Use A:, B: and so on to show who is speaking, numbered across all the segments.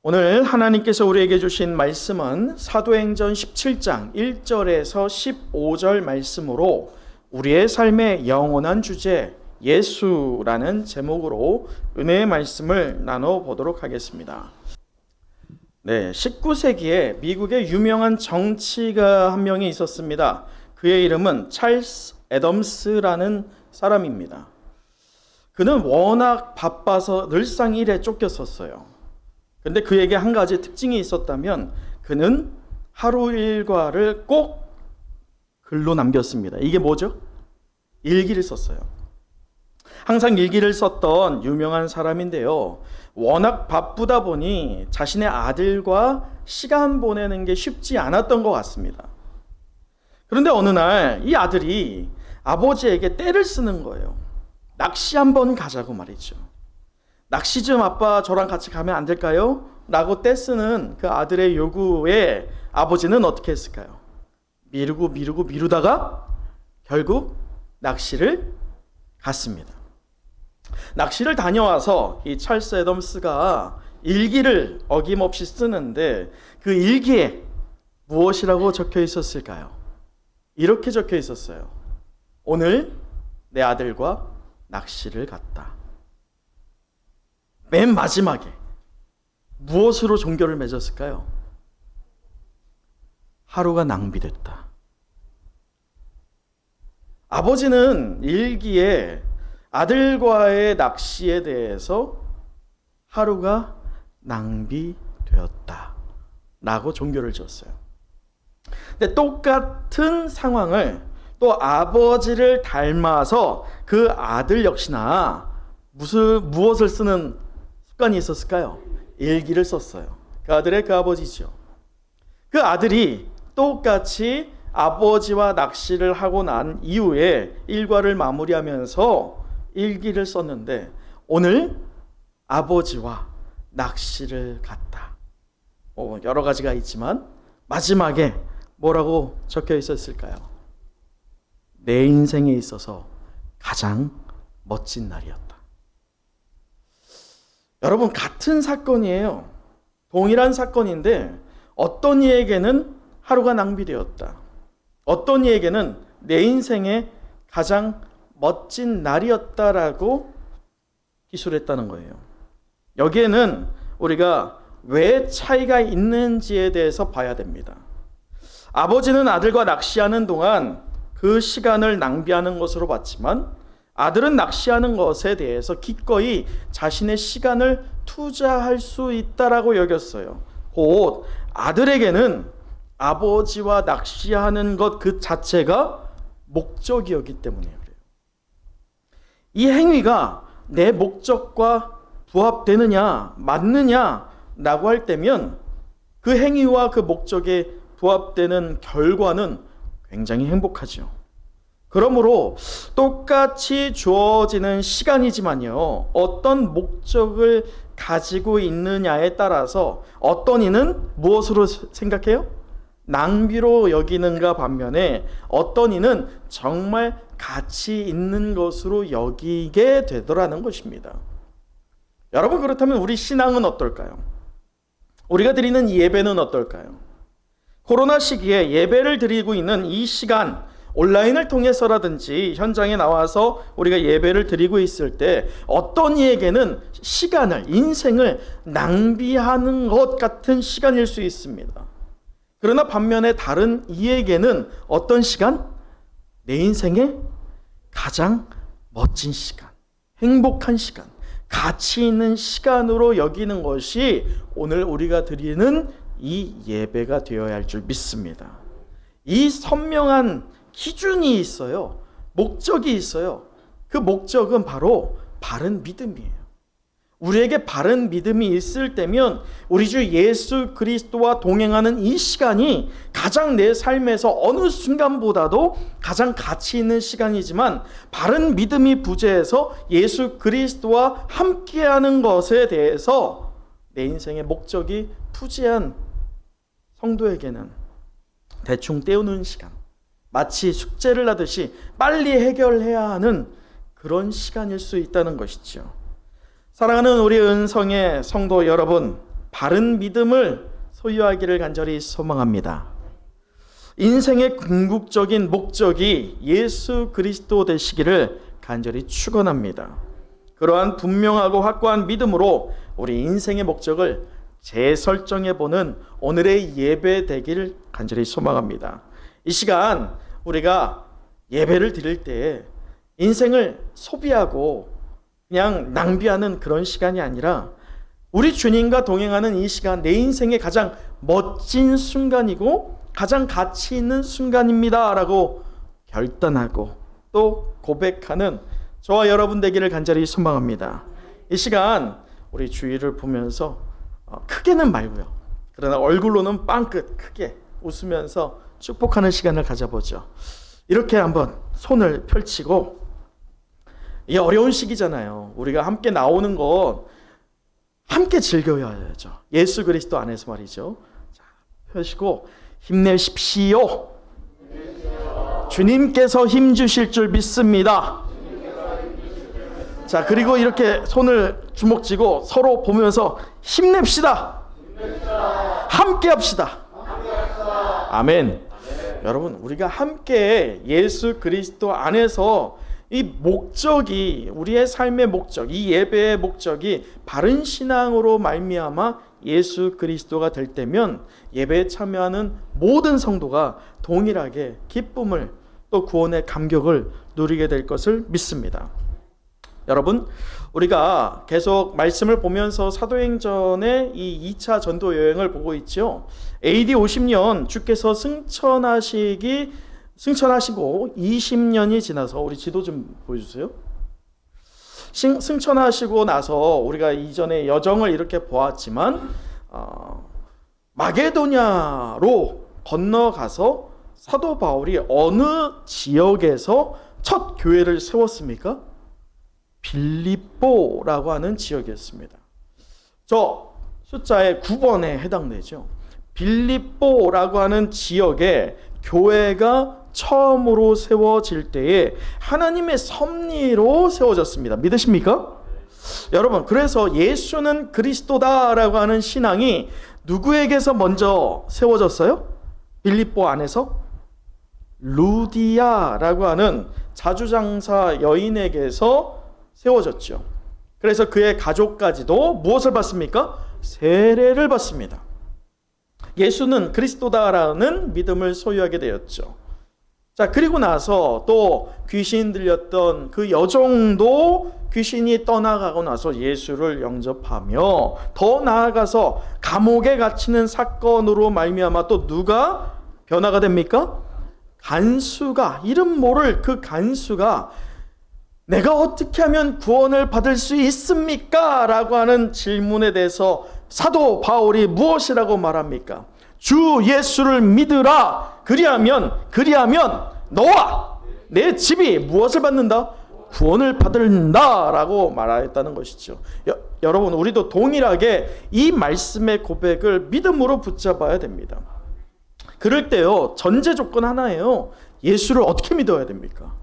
A: 오늘 하나님께서 우리에게 주신 말씀은 사도행전 17장 1절에서 15절 말씀으로 우리의 삶의 영원한 주제 예수라는 제목으로 은혜의 말씀을 나눠보도록 하겠습니다. 19세기에 미국의 유명한 정치가 한 명이 있었습니다. 그의 이름은 찰스 애덤스라는 사람입니다. 그는 워낙 바빠서 늘상 일에 쫓겼었어요. 근데 그에게 한 가지 특징이 있었다면 그는 하루 일과를 꼭 글로 남겼습니다. 이게 뭐죠? 일기를 썼어요. 항상 일기를 썼던 유명한 사람인데요. 워낙 바쁘다 보니 자신의 아들과 시간 보내는 게 쉽지 않았던 것 같습니다. 그런데 어느 날 이 아들이 아버지에게 떼를 쓰는 거예요. 낚시 한번 가자고 말이죠. 낚시 좀 아빠 저랑 같이 가면 안 될까요? 라고 떼쓰는 그 아들의 요구에 아버지는 어떻게 했을까요? 미루다가 결국 낚시를 갔습니다. 낚시를 다녀와서 이 찰스 애덤스가 일기를 어김없이 쓰는데 그 일기에 무엇이라고 적혀 있었을까요? 이렇게 적혀 있었어요. 오늘 내 아들과 낚시를 갔다. 맨 마지막에 무엇으로 종교를 맺었을까요? 하루가 낭비됐다. 아버지는 일기에 아들과의 낚시에 대해서 하루가 낭비되었다 라고 종교를 지었어요. 근데 똑같은 상황을 또 아버지를 닮아서 그 아들 역시나 무엇을 쓰는 습관이 있었을까요? 일기를 썼어요. 그 아들의 그 아버지죠. 그 아들이 똑같이 아버지와 낚시를 하고 난 이후에 일과를 마무리하면서 일기를 썼는데 오늘 아버지와 낚시를 갔다. 여러 가지가 있지만 마지막에 뭐라고 적혀 있었을까요? 내 인생에 있어서 가장 멋진 날이었다. 여러분, 같은 사건이에요. 동일한 사건인데 어떤 이에게는 하루가 낭비되었다. 어떤 이에게는 내 인생의 가장 멋진 날이었다라고 기술했다는 거예요. 여기에는 우리가 왜 차이가 있는지에 대해서 봐야 됩니다. 아버지는 아들과 낚시하는 동안 그 시간을 낭비하는 것으로 봤지만 아들은 낚시하는 것에 대해서 기꺼이 자신의 시간을 투자할 수 있다라고 여겼어요. 곧 아들에게는 아버지와 낚시하는 것 그 자체가 목적이었기 때문에 그래요. 이 행위가 내 목적과 부합되느냐 맞느냐라고 할 때면 그 행위와 그 목적에 부합되는 결과는 굉장히 행복하죠. 그러므로 똑같이 주어지는 시간이지만요, 어떤 목적을 가지고 있느냐에 따라서 어떤 이는 무엇으로 생각해요? 낭비로 여기는가 반면에 어떤 이는 정말 가치 있는 것으로 여기게 되더라는 것입니다. 여러분, 그렇다면 우리 신앙은 어떨까요? 우리가 드리는 예배는 어떨까요? 코로나 시기에 예배를 드리고 있는 이 시간, 온라인을 통해서라든지 현장에 나와서 우리가 예배를 드리고 있을 때 어떤 이에게는 시간을, 인생을 낭비하는 것 같은 시간일 수 있습니다. 그러나 반면에 다른 이에게는 어떤 시간? 내 인생의 가장 멋진 시간, 행복한 시간, 가치 있는 시간으로 여기는 것이 오늘 우리가 드리는 이 예배가 되어야 할 줄 믿습니다. 이 선명한 기준이 있어요. 목적이 있어요. 그 목적은 바로 바른 믿음이에요. 우리에게 바른 믿음이 있을 때면 우리 주 예수 그리스도와 동행하는 이 시간이 가장 내 삶에서 어느 순간보다도 가장 가치 있는 시간이지만 바른 믿음이 부재해서 예수 그리스도와 함께하는 것에 대해서 내 인생의 목적이 부재한 성도에게는 대충 때우는 시간, 마치 숙제를 하듯이 빨리 해결해야 하는 그런 시간일 수 있다는 것이죠. 사랑하는 우리 은성의 성도 여러분, 바른 믿음을 소유하기를 간절히 소망합니다. 인생의 궁극적인 목적이 예수 그리스도 되시기를 간절히 축원합니다. 그러한 분명하고 확고한 믿음으로 우리 인생의 목적을 재설정해보는 오늘의 예배 되기를 간절히 소망합니다. 이 시간 우리가 예배를 드릴 때 인생을 소비하고 그냥 낭비하는 그런 시간이 아니라 우리 주님과 동행하는 이 시간 내 인생의 가장 멋진 순간이고 가장 가치 있는 순간입니다 라고 결단하고 또 고백하는 저와 여러분 되기를 간절히 소망합니다. 이 시간 우리 주위를 보면서 크게는 말고요, 그러나 얼굴로는 빵긋 크게 웃으면서 축복하는 시간을 가져보죠. 이렇게 한번 손을 펼치고, 이 어려운 시기잖아요. 우리가 함께 나오는 것 함께 즐겨야죠. 예수 그리스도 안에서 말이죠. 자, 펴시고 힘내십시오. 주님께서 힘 주실 줄 믿습니다. 자, 그리고 이렇게 손을 주먹 쥐고 서로 보면서 힘냅시다. 함께 합시다. 아멘. 여러분, 우리가 함께 예수 그리스도 안에서 이 목적이, 우리의 삶의 목적, 이 예배의 목적이 바른 신앙으로 말미암아 예수 그리스도가 될 때면 예배에 참여하는 모든 성도가 동일하게 기쁨을 또 구원의 감격을 누리게 될 것을 믿습니다. 여러분, 우리가 계속 말씀을 보면서 사도행전의 이 2차 전도 여행을 보고 있죠. AD 50년 주께서 승천하시고 20년이 지나서, 우리 지도 좀 보여주세요. 승천하시고 나서 우리가 이전에 여정을 이렇게 보았지만 마게도냐로 건너가서 사도 바울이 어느 지역에서 첫 교회를 세웠습니까? 빌립보라고 하는 지역이었습니다. 저 숫자의 9번에 해당되죠. 빌립보라고 하는 지역에 교회가 처음으로 세워질 때에 하나님의 섭리로 세워졌습니다. 믿으십니까? 여러분, 그래서 예수는 그리스도다라고 하는 신앙이 누구에게서 먼저 세워졌어요? 빌립보 안에서? 루디아라고 하는 자주장사 여인에게서 세워졌죠. 그래서 그의 가족까지도 무엇을 받습니까? 세례를 받습니다. 예수는 그리스도다라는 믿음을 소유하게 되었죠. 자, 그리고 나서 또 귀신 들렸던 그 여종도 귀신이 떠나가고 나서 예수를 영접하며, 더 나아가서 감옥에 갇히는 사건으로 말미암아 또 누가 변화가 됩니까? 간수가, 이름 모를 그 간수가 내가 어떻게 하면 구원을 받을 수 있습니까? 라고 하는 질문에 대해서 사도 바울이 무엇이라고 말합니까? 주 예수를 믿으라. 그리하면 너와 내 집이 무엇을 받는다? 구원을 받는다 라고 말하였다는 것이죠. 여러분, 우리도 동일하게 이 말씀의 고백을 믿음으로 붙잡아야 됩니다. 그럴 때요, 전제 조건 하나예요. 예수를 어떻게 믿어야 됩니까?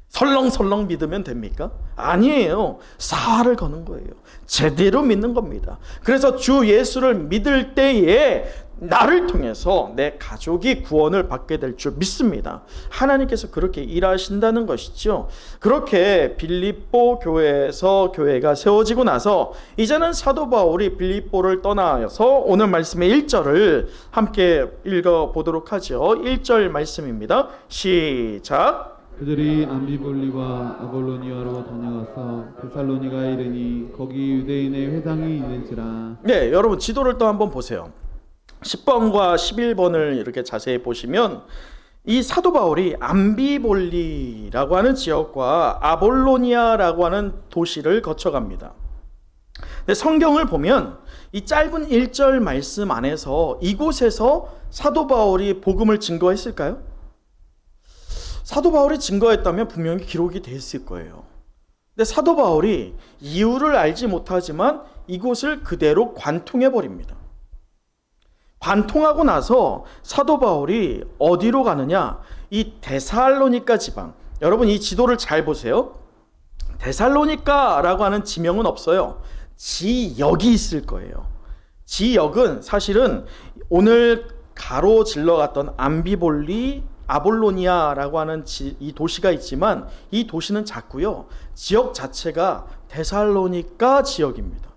A: 설렁설렁 믿으면 됩니까? 아니에요. 사활을 거는 거예요. 제대로 믿는 겁니다. 그래서 주 예수를 믿을 때에 나를 통해서 내 가족이 구원을 받게 될 줄 믿습니다. 하나님께서 그렇게 일하신다는 것이죠. 그렇게 빌립보 교회에서 교회가 세워지고 나서 이제는 사도 바울이 빌립보를 떠나서 오늘 말씀의 1절을 함께 읽어보도록 하죠. 1절 말씀입니다. 시작.
B: 그들이 암비볼리와 아볼로니아로 다녀가서 데살로니가에 이르니 거기 유대인의 회당이 있는지라.
A: 네, 여러분 지도를 또 한번 보세요. 10번과 11번을 이렇게 자세히 보시면 이 사도 바울이 암비볼리라고 하는 지역과 아볼로니아라고 하는 도시를 거쳐갑니다. 근데 성경을 보면 이 짧은 1절 말씀 안에서 이곳에서 사도 바울이 복음을 증거했을까요? 사도 바울이 증거했다면 분명히 기록이 돼 있을 거예요. 근데 사도 바울이 이유를 알지 못하지만 이곳을 그대로 관통해 버립니다. 관통하고 나서 사도 바울이 어디로 가느냐? 이 데살로니가 지방. 여러분 이 지도를 잘 보세요. 데살로니가라고 하는 지명은 없어요. 지역이 있을 거예요. 지역은 사실은 오늘 가로질러 갔던 아볼로니아라고 하는 이 도시가 있지만 이 도시는 작고요. 지역 자체가 데살로니가 지역입니다.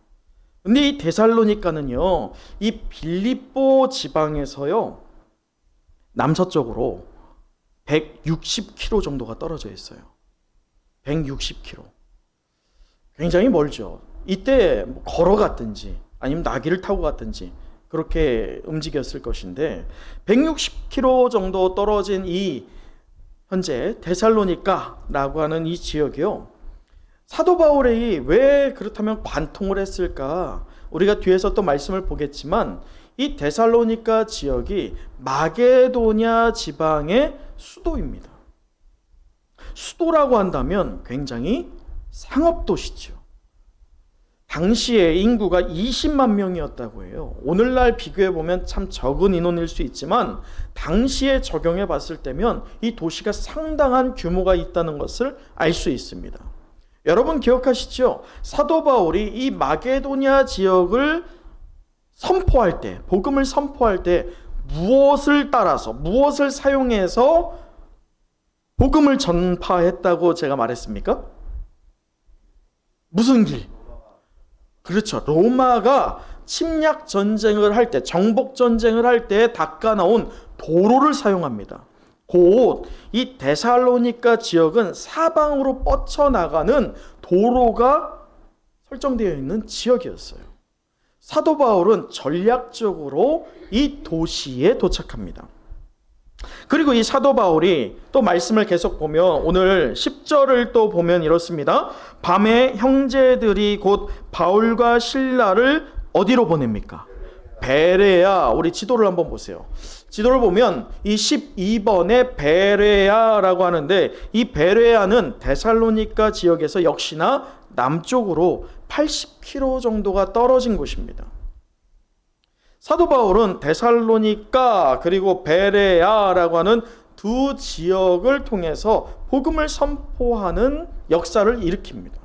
A: 근데 이 데살로니가는요, 이 빌립보 지방에서요, 남서쪽으로 160km 정도가 떨어져 있어요. 160km. 굉장히 멀죠. 이때 걸어갔든지 아니면 나귀를 타고 갔든지 그렇게 움직였을 것인데 160km 정도 떨어진 이 현재 데살로니가라고 하는 이 지역이요. 사도 바울이 왜 그렇다면 관통을 했을까? 우리가 뒤에서 또 말씀을 보겠지만 이 데살로니가 지역이 마게도냐 지방의 수도입니다. 수도라고 한다면 굉장히 상업도시죠. 당시에 인구가 20만 명이었다고 해요. 오늘날 비교해보면 참 적은 인원일 수 있지만 당시에 적용해 봤을 때면 이 도시가 상당한 규모가 있다는 것을 알 수 있습니다. 여러분 기억하시죠? 사도 바울이 이 마게도냐 지역을 선포할 때, 복음을 선포할 때 무엇을 따라서, 무엇을 사용해서 복음을 전파했다고 제가 말했습니까? 무슨 길? 그렇죠. 로마가 침략 전쟁을 할 때, 정복 전쟁을 할 때 닦아 나온 도로를 사용합니다. 곧 이 데살로니가 지역은 사방으로 뻗쳐나가는 도로가 설정되어 있는 지역이었어요. 사도 바울은 전략적으로 이 도시에 도착합니다. 그리고 이 사도 바울이 또 말씀을 계속 보면 오늘 10절을 또 보면 이렇습니다. 밤에 형제들이 곧 바울과 실라를 어디로 보냅니까? 베레아. 우리 지도를 한번 보세요. 지도를 보면 이 12번에 베레아라고 하는데 이 베레아는 데살로니가 지역에서 역시나 남쪽으로 80km 정도가 떨어진 곳입니다. 사도 바울은 데살로니가 그리고 베레아라고 하는 두 지역을 통해서 복음을 선포하는 역사를 일으킵니다.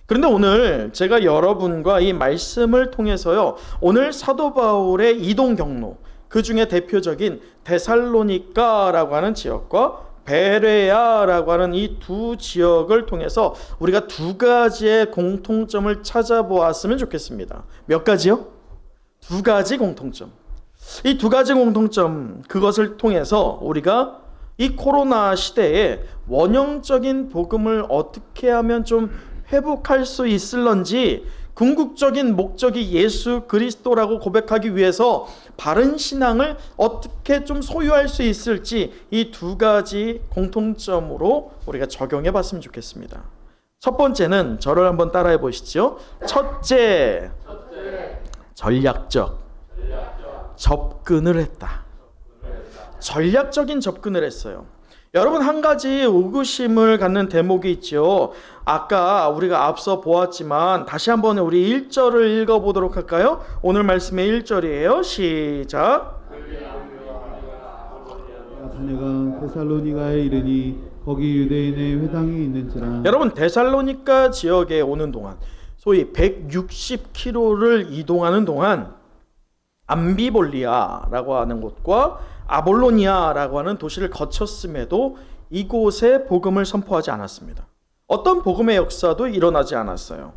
A: 그런데 오늘 제가 여러분과 이 말씀을 통해서요, 오늘 사도 바울의 이동 경로, 그 중에 대표적인 데살로니가라고 하는 지역과 베레아라고 하는 이 두 지역을 통해서 우리가 두 가지의 공통점을 찾아보았으면 좋겠습니다. 몇 가지요? 두 가지 공통점. 이 두 가지 공통점, 그것을 통해서 우리가 이 코로나 시대에 원형적인 복음을 어떻게 하면 좀 회복할 수 있을런지, 궁극적인 목적이 예수 그리스도라고 고백하기 위해서 바른 신앙을 어떻게 좀 소유할 수 있을지, 이 두 가지 공통점으로 우리가 적용해 봤으면 좋겠습니다. 첫 번째는 저를 한번 따라해 보시죠. 첫째, 전략적 접근을 했다. 전략적인 접근을 했어요. 여러분, 한 가지 의구심을 갖는 대목이 있죠. 아까 우리가 앞서 보았지만 다시 한번 우리 1절을 읽어보도록 할까요? 오늘 말씀의 1절이에요. 시작.
B: 자네가 데살로니가에 이르니 거기 유대인의 회당이 있는지라.
A: 여러분, 데살로니가 지역에 오는 동안, 소위 160km를 이동하는 동안 암비볼리아라고 하는 곳과 아볼로니아라고 하는 도시를 거쳤음에도 이곳에 복음을 선포하지 않았습니다. 어떤 복음의 역사도 일어나지 않았어요.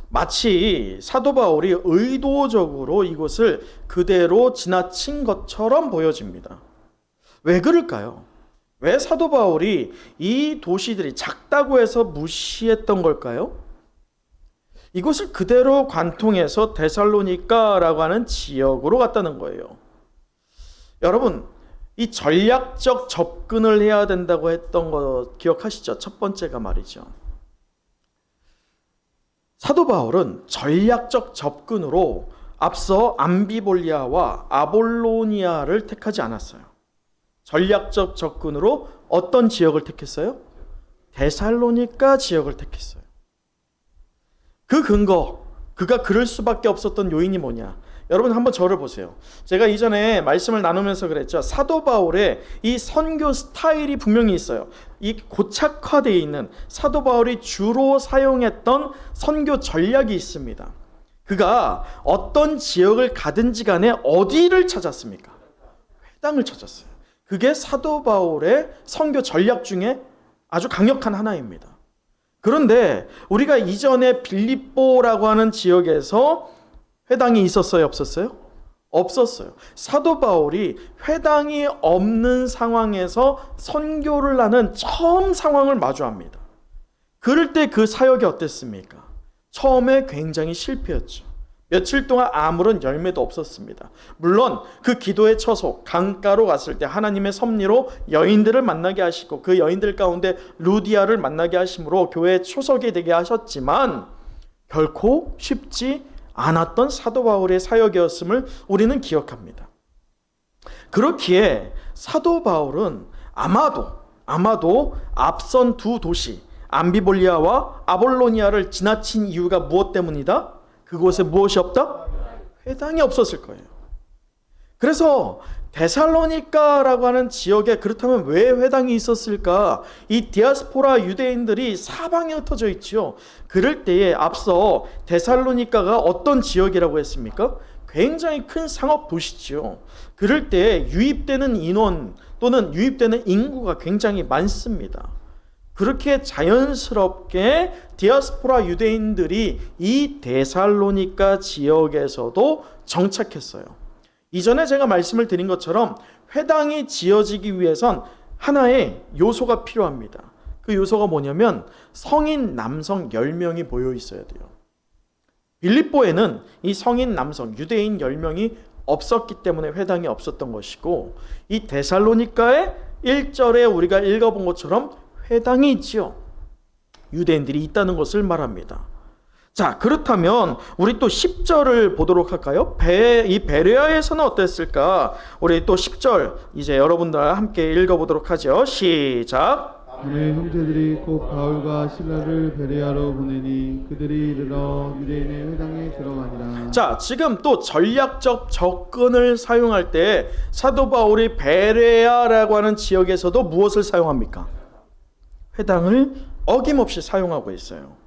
A: 마치 사도 바울이 의도적으로 이곳을 그대로 지나친 것처럼 보여집니다. 왜 그럴까요? 왜 사도 바울이 이 도시들이 작다고 해서 무시했던 걸까요? 이곳을 그대로 관통해서 데살로니가라고 하는 지역으로 갔다는 거예요. 여러분, 이 전략적 접근을 해야 된다고 했던 거 기억하시죠? 첫 번째가 말이죠. 사도 바울은 전략적 접근으로 앞서 암비볼리아와 아볼로니아를 택하지 않았어요. 전략적 접근으로 어떤 지역을 택했어요? 데살로니가 지역을 택했어요. 그 근거, 그가 그럴 수밖에 없었던 요인이 뭐냐? 여러분, 한번 저를 보세요. 제가 이전에 말씀을 나누면서 그랬죠. 사도 바울의 이 선교 스타일이 분명히 있어요. 이 고착화되어 있는 사도 바울이 주로 사용했던 선교 전략이 있습니다. 그가 어떤 지역을 가든지 간에 어디를 찾았습니까? 회당을 찾았어요. 그게 사도 바울의 선교 전략 중에 아주 강력한 하나입니다. 그런데 우리가 이전에 빌립보라고 하는 지역에서 회당이 있었어요, 없었어요? 없었어요. 사도 바울이 회당이 없는 상황에서 선교를 하는 처음 상황을 마주합니다. 그럴 때 그 사역이 어땠습니까? 처음에 굉장히 실패였죠. 며칠 동안 아무런 열매도 없었습니다. 물론 그 기도의 처소 강가로 갔을 때 하나님의 섭리로 여인들을 만나게 하시고 그 여인들 가운데 루디아를 만나게 하심으로 교회의 초석이 되게 하셨지만 결코 쉽지 않았던 사도 바울의 사역이었음을 우리는 기억합니다. 그렇기에 사도 바울은 아마도 앞선 두 도시 암비볼리아와 아볼로니아를 지나친 이유가 무엇 때문이다? 그곳에 무엇이 없다? 회당이 없었을 거예요. 그래서 데살로니가라고 하는 지역에 그렇다면 왜 회당이 있었을까? 이 디아스포라 유대인들이 사방에 흩어져 있지요. 그럴 때에 앞서 데살로니가가 어떤 지역이라고 했습니까? 굉장히 큰 상업 도시지요. 그럴 때 유입되는 인원 또는 유입되는 인구가 굉장히 많습니다. 그렇게 자연스럽게 디아스포라 유대인들이 이 데살로니가 지역에서도 정착했어요. 이전에 제가 말씀을 드린 것처럼 회당이 지어지기 위해선 하나의 요소가 필요합니다. 그 요소가 뭐냐면 성인 남성 10명이 모여 있어야 돼요. 빌립보에는 이 성인 남성 유대인 10명이 없었기 때문에 회당이 없었던 것이고 이 데살로니가의 1절에 우리가 읽어본 것처럼 회당이 있지요. 유대인들이 있다는 것을 말합니다. 자, 그렇다면 우리 또 10절을 보도록 할까요? 이 베레아에서는 어땠을까? 우리 또 10절 이제 여러분들 함께 읽어보도록 하죠. 시작.
B: 내 형제들이 곧 바울과 실라를 베레아로 보내니 그들이 이르러 유대인의 회당에 들어가니라.
A: 자, 지금 또 전략적 접근을 사용할 때 사도 바울이 베레아라고 하는 지역에서도 무엇을 사용합니까? 회당을 어김없이 사용하고 있어요.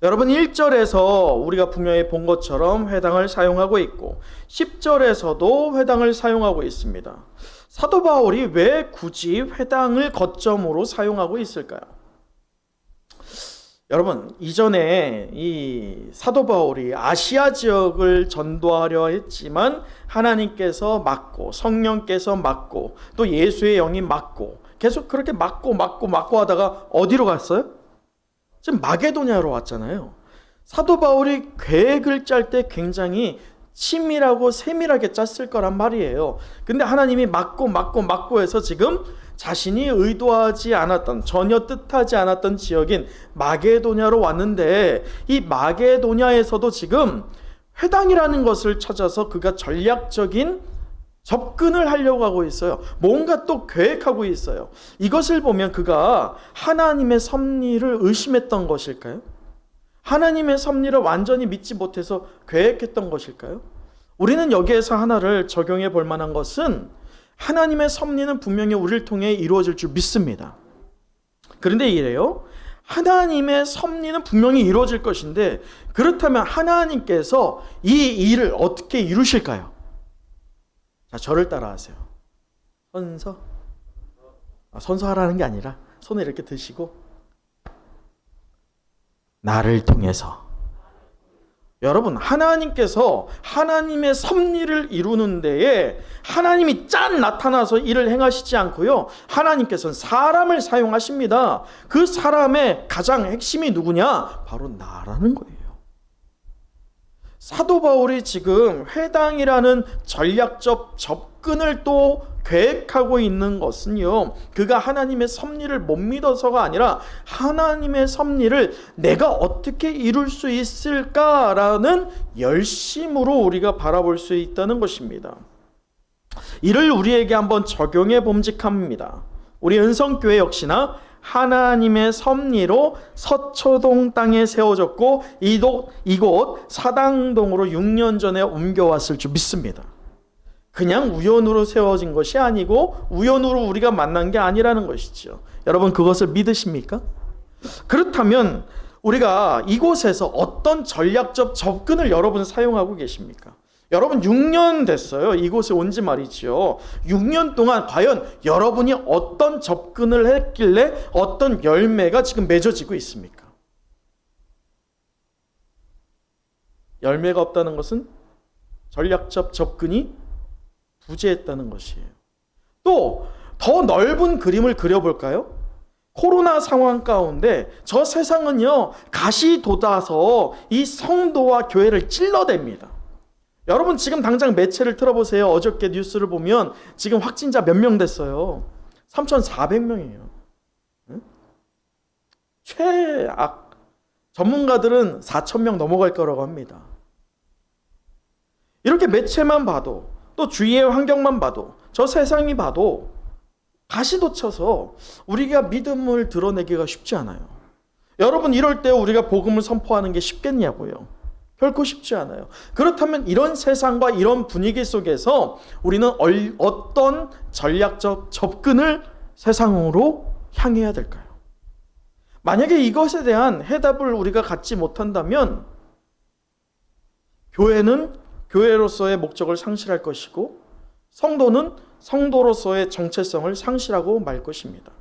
A: 여러분 1절에서 우리가 분명히 본 것처럼 회당을 사용하고 있고 10절에서도 회당을 사용하고 있습니다. 사도 바울이 왜 굳이 회당을 거점으로 사용하고 있을까요? 여러분 이전에 이 사도 바울이 아시아 지역을 전도하려 했지만 하나님께서 막고 성령께서 막고 또 예수의 영이 막고 계속 그렇게 막고 하다가 어디로 갔어요? 지금 마게도냐로 왔잖아요. 사도 바울이 계획을 짤 때 굉장히 치밀하고 세밀하게 짰을 거란 말이에요. 근데 하나님이 막고 해서 지금 자신이 의도하지 않았던 전혀 뜻하지 않았던 지역인 마게도냐로 왔는데 이 마게도냐에서도 지금 회당이라는 것을 찾아서 그가 전략적인 접근을 하려고 하고 있어요. 뭔가 또 계획하고 있어요. 이것을 보면 그가 하나님의 섭리를 의심했던 것일까요? 하나님의 섭리를 완전히 믿지 못해서 계획했던 것일까요? 우리는 여기에서 하나를 적용해 볼 만한 것은 하나님의 섭리는 분명히 우리를 통해 이루어질 줄 믿습니다. 그런데 이래요. 하나님의 섭리는 분명히 이루어질 것인데 그렇다면 하나님께서 이 일을 어떻게 이루실까요? 자, 저를 따라하세요. 선서하라는 게 아니라 손을 이렇게 드시고 나를 통해서. 여러분 하나님께서 하나님의 섭리를 이루는 데에 하나님이 짠 나타나서 일을 행하시지 않고요. 하나님께서는 사람을 사용하십니다. 그 사람의 가장 핵심이 누구냐? 바로 나라는 거예요. 사도 바울이 지금 회당이라는 전략적 접근을 또 계획하고 있는 것은요, 그가 하나님의 섭리를 못 믿어서가 아니라 하나님의 섭리를 내가 어떻게 이룰 수 있을까라는 열심으로 우리가 바라볼 수 있다는 것입니다. 이를 우리에게 한번 적용해 봄직합니다. 우리 은성교회 역시나 하나님의 섭리로 서초동 땅에 세워졌고 이곳 사당동으로 6년 전에 옮겨왔을 줄 믿습니다. 그냥 우연으로 세워진 것이 아니고 우연으로 우리가 만난 게 아니라는 것이죠. 여러분 그것을 믿으십니까? 그렇다면 우리가 이곳에서 어떤 전략적 접근을 여러분 사용하고 계십니까? 여러분 6년 됐어요. 이곳에 온 지 말이죠. 6년 동안 과연 여러분이 어떤 접근을 했길래 어떤 열매가 지금 맺어지고 있습니까? 열매가 없다는 것은 전략적 접근이 부재했다는 것이에요. 또 더 넓은 그림을 그려볼까요? 코로나 상황 가운데 저 세상은요, 가시 돋아서 이 성도와 교회를 찔러댑니다. 여러분 지금 당장 매체를 틀어보세요. 어저께 뉴스를 보면 지금 확진자 몇 명 됐어요? 3,400명이에요. 최악. 전문가들은 4,000명 넘어갈 거라고 합니다. 이렇게 매체만 봐도, 또 주위의 환경만 봐도, 저 세상이 봐도 가시도 쳐서 우리가 믿음을 드러내기가 쉽지 않아요. 여러분 이럴 때 우리가 복음을 선포하는 게 쉽겠냐고요? 결코 쉽지 않아요. 그렇다면 이런 세상과 이런 분위기 속에서 우리는 어떤 전략적 접근을 세상으로 향해야 될까요? 만약에 이것에 대한 해답을 우리가 갖지 못한다면 교회는 교회로서의 목적을 상실할 것이고 성도는 성도로서의 정체성을 상실하고 말 것입니다.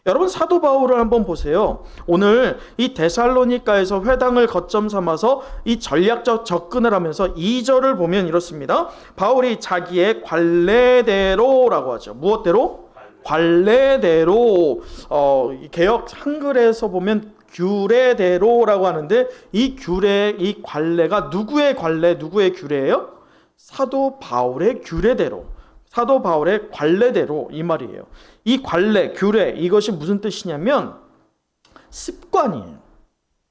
A: 여러분 사도 바울을 한번 보세요. 오늘 이 데살로니가에서 회당을 거점 삼아서 이 전략적 접근을 하면서 2절을 보면 이렇습니다. 바울이 자기의 관례대로라고 하죠. 무엇대로? 관례대로. 개역 한글에서 보면 규례대로라고 하는데 이 규례, 이 관례가 누구의 관례, 누구의 규례예요? 사도 바울의 규례대로. 사도 바울의 관례대로 이 말이에요. 이 관례, 규례 이것이 무슨 뜻이냐면 습관이에요.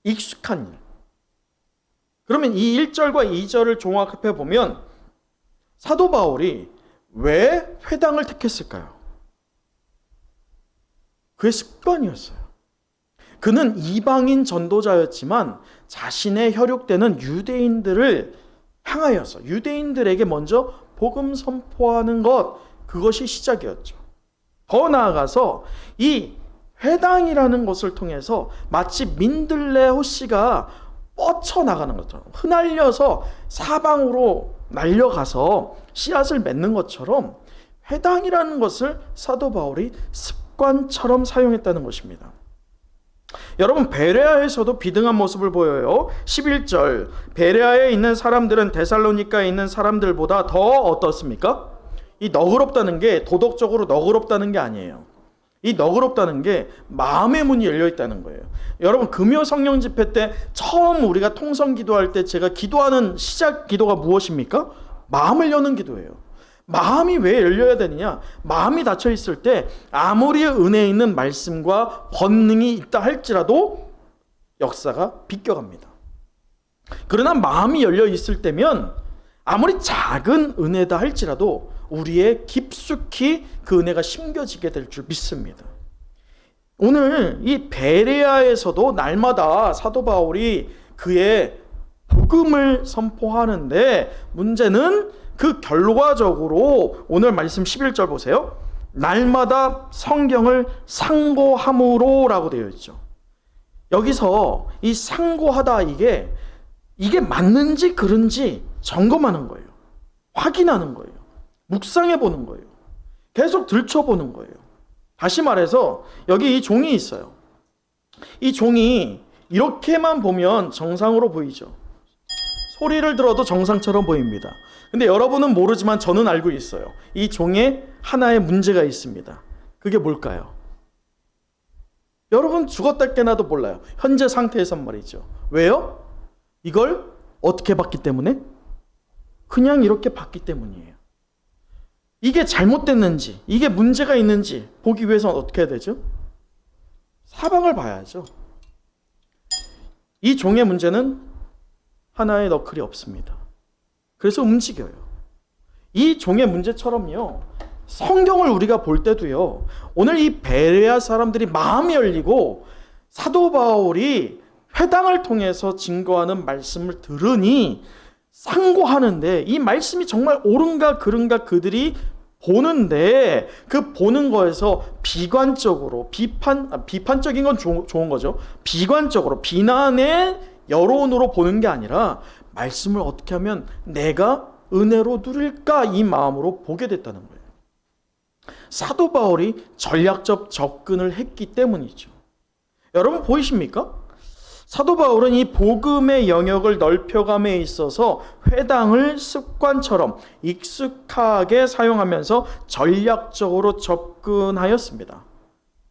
A: 익숙한 일. 그러면 이 1절과 2절을 종합해 보면 사도 바울이 왜 회당을 택했을까요? 그의 습관이었어요. 그는 이방인 전도자였지만 자신의 혈육되는 유대인들을 향하여서 유대인들에게 먼저 복음 선포하는 것, 그것이 시작이었죠. 더 나아가서 이 회당이라는 것을 통해서 마치 민들레 호씨가 뻗쳐나가는 것처럼 흩날려서 사방으로 날려가서 씨앗을 맺는 것처럼 회당이라는 것을 사도 바울이 습관처럼 사용했다는 것입니다. 여러분 베레아에서도 비등한 모습을 보여요. 11절 베레아에 있는 사람들은 데살로니가에 있는 사람들보다 더 어떻습니까? 이 너그럽다는 게 도덕적으로 너그럽다는 게 아니에요. 이 너그럽다는 게 마음의 문이 열려 있다는 거예요. 여러분 금요 성령 집회 때 처음 우리가 통성 기도할 때 제가 기도하는 시작 기도가 무엇입니까? 마음을 여는 기도예요. 마음이 왜 열려야 되느냐? 마음이 닫혀 있을 때 아무리 은혜 있는 말씀과 권능이 있다 할지라도 역사가 비껴갑니다. 그러나 마음이 열려 있을 때면 아무리 작은 은혜다 할지라도 우리의 깊숙이 그 은혜가 심겨지게 될 줄 믿습니다. 오늘 이 베레아에서도 날마다 사도 바울이 그의 복음을 선포하는데 문제는 그 결과적으로 오늘 말씀 11절 보세요. 날마다 성경을 상고함으로 라고 되어 있죠. 여기서 이 상고하다 이게 맞는지 그른지 점검하는 거예요. 확인하는 거예요. 묵상해 보는 거예요. 계속 들춰보는 거예요. 다시 말해서 여기 이 종이 있어요. 이 종이 이렇게만 보면 정상으로 보이죠. 소리를 들어도 정상처럼 보입니다. 근데 여러분은 모르지만 저는 알고 있어요. 이 종에 하나의 문제가 있습니다. 그게 뭘까요? 여러분 죽었다 깨나도 몰라요. 현재 상태에선 말이죠. 왜요? 이걸 어떻게 봤기 때문에? 그냥 이렇게 봤기 때문이에요. 이게 잘못됐는지, 이게 문제가 있는지 보기 위해서는 어떻게 해야 되죠? 사방을 봐야죠. 이 종의 문제는 하나의 너클이 없습니다. 그래서 움직여요. 이 종의 문제처럼요. 성경을 우리가 볼 때도요. 오늘 이 베레아 사람들이 마음이 열리고 사도 바울이 회당을 통해서 증거하는 말씀을 들으니 상고하는데 이 말씀이 정말 옳은가 그른가 그들이 보는데 그 보는 거에서 비관적으로 비판적인 건 좋은 거죠. 비관적으로 비난의 여론으로 보는 게 아니라 말씀을 어떻게 하면 내가 은혜로 누릴까 이 마음으로 보게 됐다는 거예요. 사도 바울이 전략적 접근을 했기 때문이죠. 여러분 보이십니까? 사도 바울은 이 복음의 영역을 넓혀감에 있어서 회당을 습관처럼 익숙하게 사용하면서 전략적으로 접근하였습니다.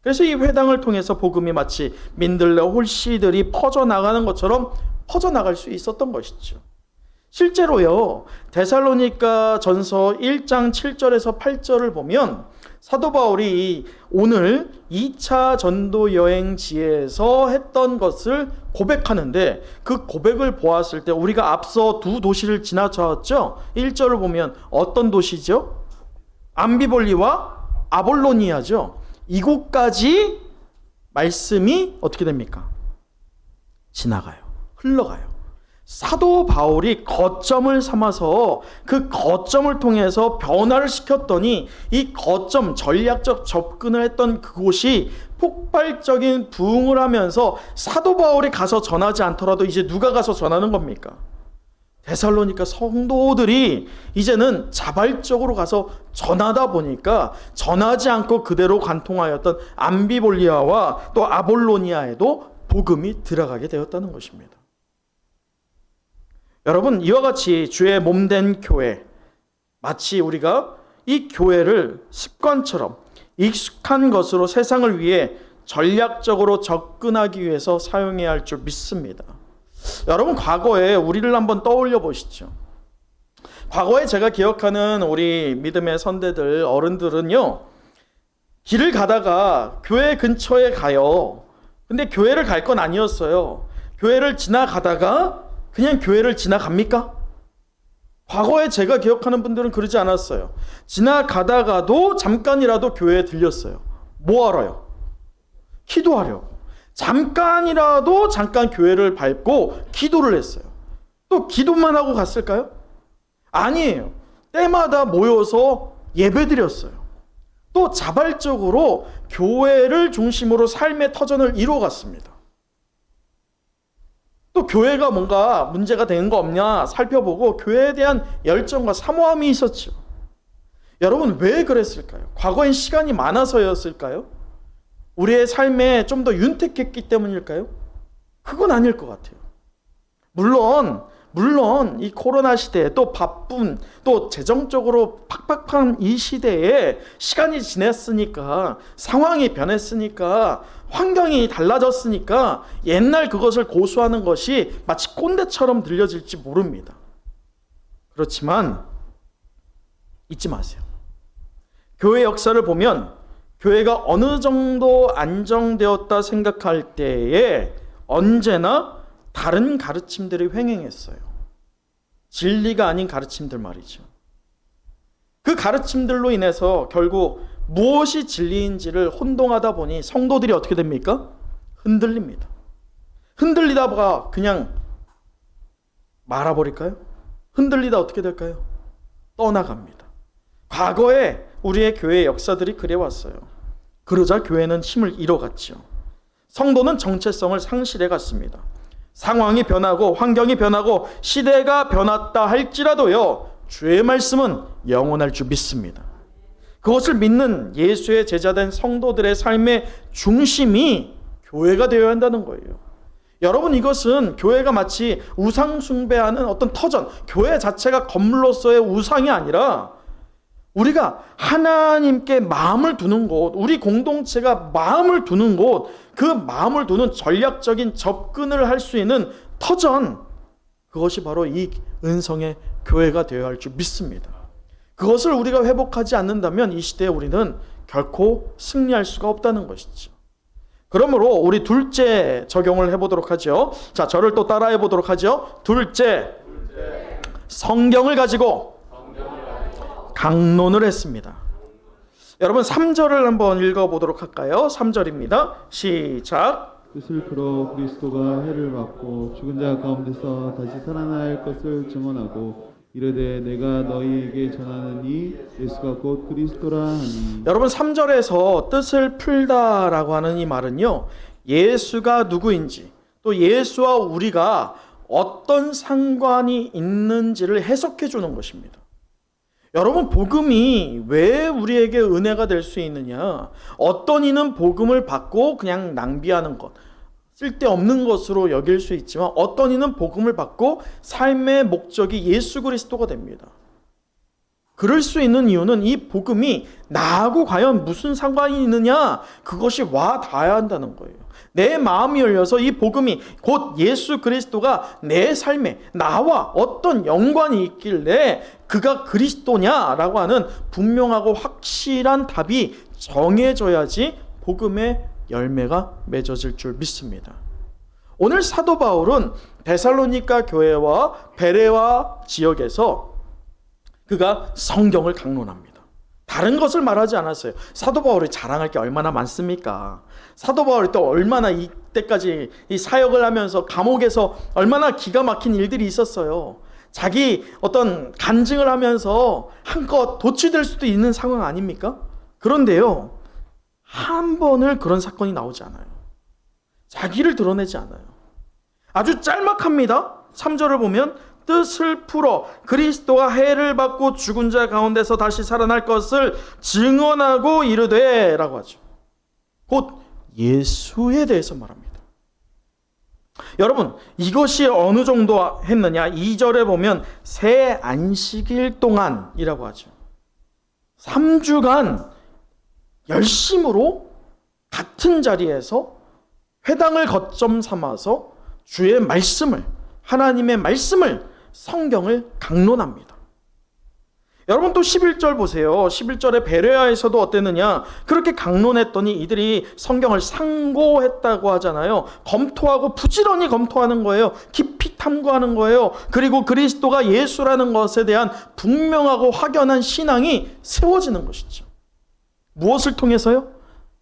A: 그래서 이 회당을 통해서 복음이 마치 민들레 홀씨들이 퍼져나가는 것처럼 퍼져나갈 수 있었던 것이죠. 실제로요, 데살로니가 전서 1장 7절에서 8절을 보면 사도 바울이 오늘 2차 전도 여행지에서 했던 것을 고백하는데 그 고백을 보았을 때 우리가 앞서 두 도시를 지나쳤죠. 1절을 보면 어떤 도시죠? 암비볼리와 아볼로니아죠. 이곳까지 말씀이 어떻게 됩니까? 지나가요. 흘러가요. 사도 바울이 거점을 삼아서 그 거점을 통해서 변화를 시켰더니 이 거점 전략적 접근을 했던 그곳이 폭발적인 부흥을 하면서 사도 바울이 가서 전하지 않더라도 이제 누가 가서 전하는 겁니까? 데살로니가 성도들이 이제는 자발적으로 가서 전하다 보니까 전하지 않고 그대로 관통하였던 암비볼리아와 또 아볼로니아에도 복음이 들어가게 되었다는 것입니다. 여러분, 이와 같이 주의 몸된 교회, 마치 우리가 이 교회를 습관처럼 익숙한 것으로 세상을 위해 전략적으로 접근하기 위해서 사용해야 할 줄 믿습니다. 여러분, 과거에 우리를 한번 떠올려 보시죠. 과거에 제가 기억하는 우리 믿음의 선대들, 어른들은요, 길을 가다가 교회 근처에 가요. 근데 교회를 갈 건 아니었어요. 교회를 지나가다가 그냥 교회를 지나갑니까? 과거에 제가 기억하는 분들은 그러지 않았어요. 지나가다가도 잠깐이라도 교회에 들렸어요. 뭐 하러요? 기도하려고. 잠깐이라도 잠깐 교회를 밟고 기도를 했어요. 또 기도만 하고 갔을까요? 아니에요. 때마다 모여서 예배드렸어요. 또 자발적으로 교회를 중심으로 삶의 터전을 이루어갔습니다. 또 교회가 뭔가 문제가 되는 거 없냐 살펴보고 교회에 대한 열정과 사모함이 있었죠. 여러분, 왜 그랬을까요? 과거엔 시간이 많아서였을까요? 우리의 삶에 좀 더 윤택했기 때문일까요? 그건 아닐 것 같아요. 물론 이 코로나 시대에 또 바쁜 또 재정적으로 팍팍한 이 시대에 시간이 지났으니까 상황이 변했으니까 환경이 달라졌으니까 옛날 그것을 고수하는 것이 마치 꼰대처럼 들려질지 모릅니다. 그렇지만 잊지 마세요. 교회 역사를 보면 교회가 어느 정도 안정되었다 생각할 때에 언제나 다른 가르침들이 횡행했어요. 진리가 아닌 가르침들 말이죠. 그 가르침들로 인해서 결국 무엇이 진리인지를 혼동하다 보니 성도들이 어떻게 됩니까? 흔들립니다. 흔들리다가 그냥 말아버릴까요? 흔들리다 어떻게 될까요? 떠나갑니다. 과거에 우리의 교회 역사들이 그래왔어요. 그러자 교회는 힘을 잃어갔죠. 성도는 정체성을 상실해 갔습니다. 상황이 변하고 환경이 변하고 시대가 변했다 할지라도요, 주의 말씀은 영원할 줄 믿습니다. 그것을 믿는 예수의 제자된 성도들의 삶의 중심이 교회가 되어야 한다는 거예요. 여러분, 이것은 교회가 마치 우상 숭배하는 어떤 터전, 교회 자체가 건물로서의 우상이 아니라 우리가 하나님께 마음을 두는 곳, 우리 공동체가 마음을 두는 곳, 그 마음을 두는 전략적인 접근을 할 수 있는 터전, 그것이 바로 이 은성의 교회가 되어야 할 줄 믿습니다. 그것을 우리가 회복하지 않는다면 이 시대에 우리는 결코 승리할 수가 없다는 것이죠. 그러므로 우리 둘째 적용을 해보도록 하죠. 자, 저를 또 따라해 보도록 하죠. 둘째, 성경을 가지고 강론을 했습니다. 여러분, 3절을 한번 읽어보도록 할까요? 3절입니다. 시작.
B: 뜻을 풀어 그리스도가 해를 받고 죽은 자 가운데서 다시 살아날 것을 증언하고 이르되 내가 너희에게 전하는 이 예수가 곧 그리스도라 하니.
A: 여러분 3절에서 뜻을 풀다라고 하는 이 말은요, 예수가 누구인지 또 예수와 우리가 어떤 상관이 있는지를 해석해 주는 것입니다. 여러분, 복음이 왜 우리에게 은혜가 될 수 있느냐? 어떤 이는 복음을 받고 그냥 낭비하는 것, 쓸데없는 것으로 여길 수 있지만 어떤 이는 복음을 받고 삶의 목적이 예수 그리스도가 됩니다. 그럴 수 있는 이유는 이 복음이 나하고 과연 무슨 상관이 있느냐, 그것이 와 닿아야 한다는 거예요. 내 마음이 열려서 이 복음이 곧 예수 그리스도가 내 삶에 나와 어떤 연관이 있길래 그가 그리스도냐라고 하는 분명하고 확실한 답이 정해져야지 복음의 열매가 맺어질 줄 믿습니다. 오늘 사도 바울은 데살로니가 교회와 베레아 지역에서 그가 성경을 강론합니다. 다른 것을 말하지 않았어요. 사도 바울이 자랑할 게 얼마나 많습니까? 사도 바울이 또 얼마나 이때까지 이 사역을 하면서 감옥에서 얼마나 기가 막힌 일들이 있었어요. 자기 어떤 간증을 하면서 한껏 도취될 수도 있는 상황 아닙니까? 그런데요, 한 번을 그런 사건이 나오지 않아요. 자기를 드러내지 않아요. 아주 짤막합니다. 3절을 보면 뜻을 풀어 그리스도가 해를 받고 죽은 자 가운데서 다시 살아날 것을 증언하고 이르되 라고 하죠. 곧 예수에 대해서 말합니다. 여러분, 이것이 어느 정도 했느냐? 2절에 보면 새 안식일 동안이라고 하죠. 3주간 열심으로 같은 자리에서 회당을 거점 삼아서 주의 말씀을, 하나님의 말씀을, 성경을 강론합니다. 여러분 또 11절 보세요. 11절에 베레아에서도 어땠느냐? 그렇게 강론했더니 이들이 성경을 상고했다고 하잖아요. 검토하고 부지런히 검토하는 거예요. 깊이 탐구하는 거예요. 그리고 그리스도가 예수라는 것에 대한 분명하고 확연한 신앙이 세워지는 것이죠. 무엇을 통해서요?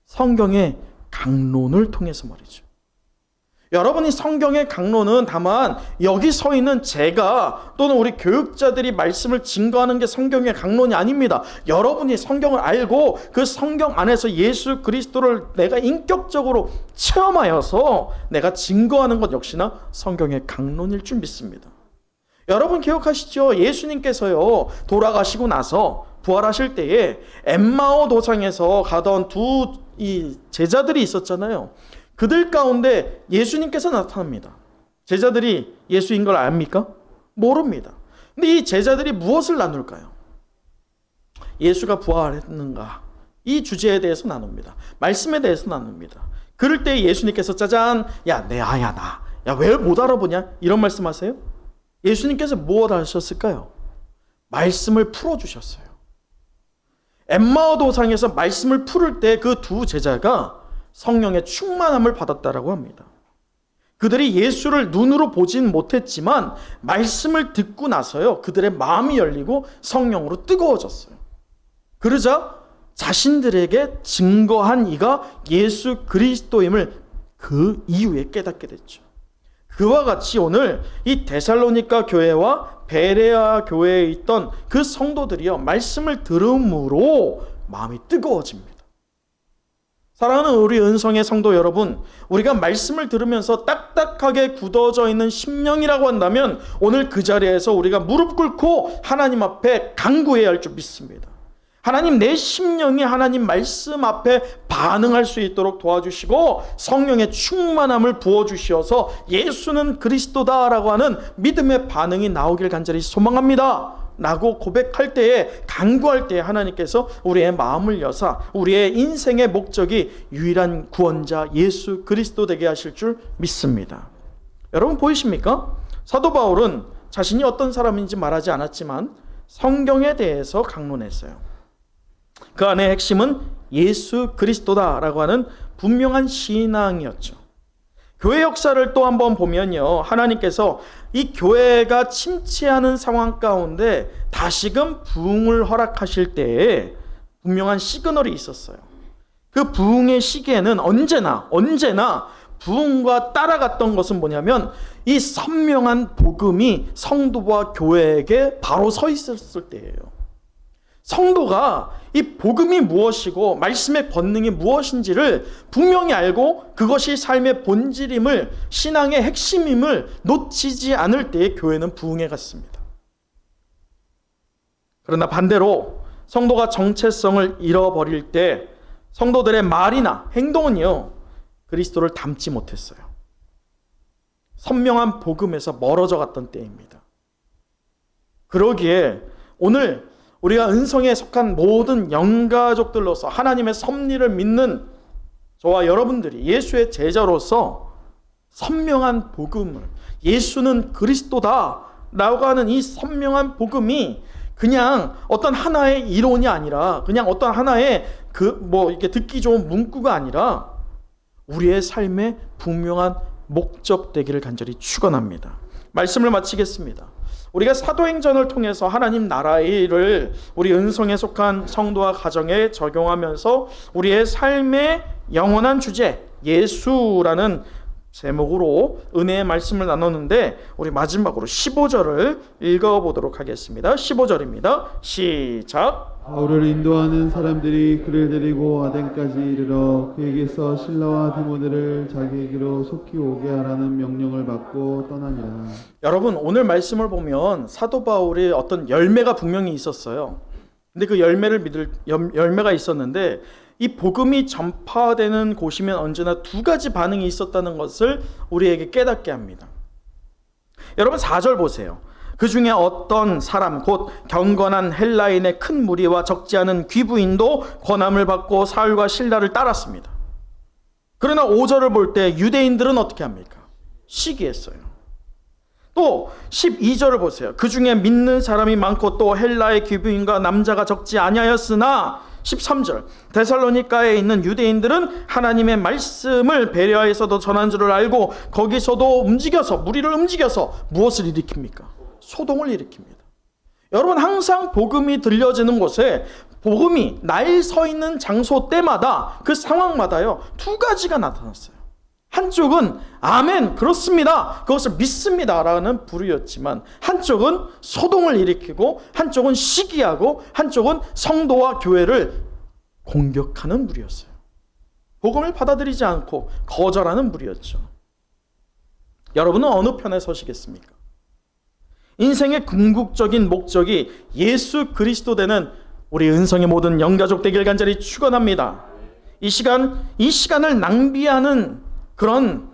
A: 성경의 강론을 통해서 말이죠. 여러분이 성경의 강론은 다만 여기 서 있는 제가 또는 우리 교육자들이 말씀을 증거하는 게 성경의 강론이 아닙니다. 여러분이 성경을 알고 그 성경 안에서 예수 그리스도를 내가 인격적으로 체험하여서 내가 증거하는 것 역시나 성경의 강론일 줄 믿습니다. 여러분 기억하시죠? 예수님께서요, 돌아가시고 나서 부활하실 때에 엠마오 도상에서 가던 두 이 제자들이 있었잖아요. 그들 가운데 예수님께서 나타납니다. 제자들이 예수인 걸 압니까? 모릅니다. 근데 이 제자들이 무엇을 나눌까요? 예수가 부활했는가? 이 주제에 대해서 나눕니다. 말씀에 대해서 나눕니다. 그럴 때 예수님께서 짜잔, 야, 내 아야 나. 야, 왜 못 알아보냐? 이런 말씀하세요? 예수님께서 무엇 하셨을까요? 말씀을 풀어주셨어요. 엠마오 도상에서 말씀을 풀을 때 그 두 제자가 성령의 충만함을 받았다라고 합니다. 그들이 예수를 눈으로 보진 못했지만 말씀을 듣고 나서요, 그들의 마음이 열리고 성령으로 뜨거워졌어요. 그러자 자신들에게 증거한 이가 예수 그리스도임을 그 이후에 깨닫게 됐죠. 그와 같이 오늘 이 데살로니가 교회와 베레아 교회에 있던 그 성도들이요, 말씀을 들음으로 마음이 뜨거워집니다. 사랑하는 우리 은성의 성도 여러분, 우리가 말씀을 들으면서 딱딱하게 굳어져 있는 심령이라고 한다면 오늘 그 자리에서 우리가 무릎 꿇고 하나님 앞에 간구해야 할 줄 믿습니다. 하나님, 내 심령이 하나님 말씀 앞에 반응할 수 있도록 도와주시고 성령의 충만함을 부어주시어서 예수는 그리스도다라고 하는 믿음의 반응이 나오길 간절히 소망합니다 라고 고백할 때에, 간구할 때에 하나님께서 우리의 마음을 여사 우리의 인생의 목적이 유일한 구원자 예수 그리스도 되게 하실 줄 믿습니다. 여러분 보이십니까? 사도 바울은 자신이 어떤 사람인지 말하지 않았지만 성경에 대해서 강론했어요. 그 안의 핵심은 예수 그리스도다라고 하는 분명한 신앙이었죠. 교회 역사를 또 한번 보면요, 하나님께서 이 교회가 침체하는 상황 가운데 다시금 부흥을 허락하실 때에 분명한 시그널이 있었어요. 그 부흥의 시기에는 언제나 부흥과 따라갔던 것은 뭐냐면 이 선명한 복음이 성도와 교회에게 바로 서 있었을 때예요. 성도가 이 복음이 무엇이고 말씀의 권능이 무엇인지를 분명히 알고 그것이 삶의 본질임을, 신앙의 핵심임을 놓치지 않을 때에 교회는 부흥해 갔습니다. 그러나 반대로 성도가 정체성을 잃어버릴 때 성도들의 말이나 행동은요, 그리스도를 닮지 못했어요. 선명한 복음에서 멀어져 갔던 때입니다. 그러기에 오늘 우리가 은성에 속한 모든 영가족들로서 하나님의 섭리를 믿는 저와 여러분들이 예수의 제자로서 선명한 복음을, 예수는 그리스도다 라고 하는 이 선명한 복음이 그냥 어떤 하나의 이론이 아니라, 그냥 어떤 하나의 이렇게 듣기 좋은 문구가 아니라 우리의 삶의 분명한 목적 되기를 간절히 축원합니다. 말씀을 마치겠습니다. 우리가 사도행전을 통해서 하나님 나라의 일을 우리 은성에 속한 성도와 가정에 적용하면서 우리의 삶의 영원한 주제 예수라는 제목으로 은혜의 말씀을 나눴는데, 우리 마지막으로 15절을 읽어보도록 하겠습니다. 15절입니다. 시작.
B: 바울을 인도하는 사람들이 그를 데리고 아덴까지 이르러 그에게서 신라와 디모데를 자기에게로 속히 오게 하라는 명령을 받고 떠나니라.
A: 여러분, 오늘 말씀을 보면 사도 바울의 어떤 열매가 분명히 있었어요. 근데 그 열매가 있었는데 이 복음이 전파되는 곳이면 언제나 두 가지 반응이 있었다는 것을 우리에게 깨닫게 합니다. 여러분 4절 보세요. 그 중에 어떤 사람 곧 경건한 헬라인의 큰 무리와 적지 않은 귀부인도 권함을 받고 사울과 실라를 따랐습니다. 그러나 5절을 볼 때 유대인들은 어떻게 합니까? 시기했어요. 또 12절을 보세요. 그 중에 믿는 사람이 많고 또 헬라의 귀부인과 남자가 적지 아니하였으나 13절 데살로니가에 있는 유대인들은 하나님의 말씀을 베레아에서도 전한 줄을 알고 거기서도 무리를 움직여서 무엇을 일으킵니까? 소동을 일으킵니다. 여러분, 항상 복음이 들려지는 곳에, 복음이 날 서 있는 장소 때마다, 그 상황마다요, 두 가지가 나타났어요. 한쪽은 아멘 그렇습니다, 그것을 믿습니다 라는 부류였지만, 한쪽은 소동을 일으키고 한쪽은 시기하고 한쪽은 성도와 교회를 공격하는 무리였어요. 복음을 받아들이지 않고 거절하는 무리였죠. 여러분은 어느 편에 서시겠습니까? 인생의 궁극적인 목적이 예수 그리스도 되는 우리 은성의 모든 영가족 되길 간절히 축원합니다. 이 시간을 낭비하는 그런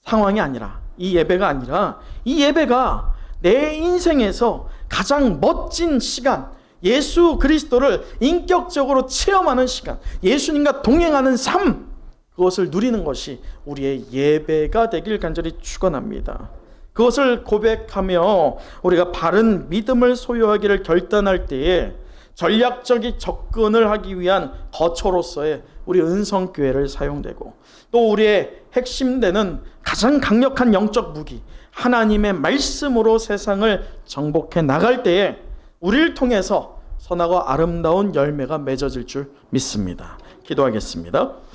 A: 상황이 아니라, 이 예배가 아니라, 이 예배가 내 인생에서 가장 멋진 시간, 예수 그리스도를 인격적으로 체험하는 시간, 예수님과 동행하는 삶, 그것을 누리는 것이 우리의 예배가 되길 간절히 축원합니다. 그것을 고백하며 우리가 바른 믿음을 소유하기를 결단할 때에 전략적인 접근을 하기 위한 거처로서의 우리 은성교회를 사용되고, 또 우리의 핵심되는 가장 강력한 영적 무기 하나님의 말씀으로 세상을 정복해 나갈 때에 우리를 통해서 선하고 아름다운 열매가 맺어질 줄 믿습니다. 기도하겠습니다.